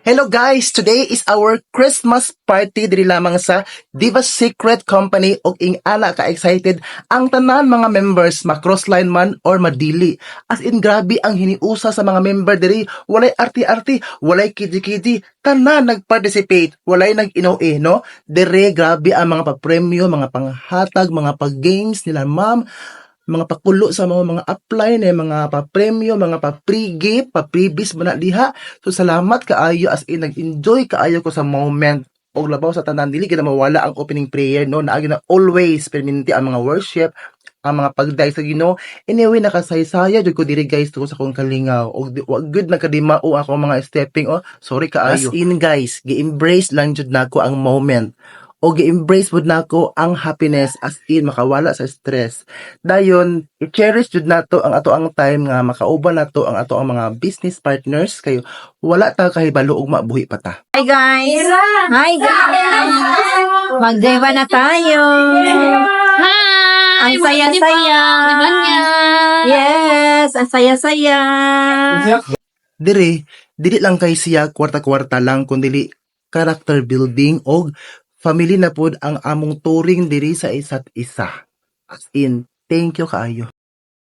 Hello guys! Today is our Christmas party diri lamang sa Diva Secret Company ug ing ana ka-excited ang tanan mga members ma-crossline man or madili. As in grabe ang hiniusa sa mga member diri, walay arti-arti, walay kidi-kidi, tanan nag-participate, walay nag-inoe, no? Dire grabe ang mga pa-premyo, mga panghatag, mga pag-games nila ma'am, mga pakulo sa mga apply na mga pa-premyo, mga pa-pre-gift, pa-prebies mo na diha. So salamat kaayo as in nag-enjoy kaayo ko sa moment og labaw sa tanan dili gid na mawala ang opening prayer no naagi na always perminti ang mga worship ang mga pagday sa Ginoo. Anyway nakasaysaya jud ko diri guys tungod sa akong kalingaw og wa good nakadimao ako mga stepping sorry kaayo as in guys gi-embrace lang jud nako ang moment o gi-embrace jud nako ang happiness as in makawala sa stress. Dayon i-cherish jud nato ang ato ang time nga makauban nato ang ato ang mga business partners kayo wala ta kahibalo og mabuhi pa ta. Hi guys! Hi guys! Mag-diva na tayo! Hi! Ang saya-saya! Yes! Ang saya-saya! Dili lang kay siya kwarta-kwarta lang kundi character building og family na pod ang among turing diri sa isa't isa. As in, thank you kaayo.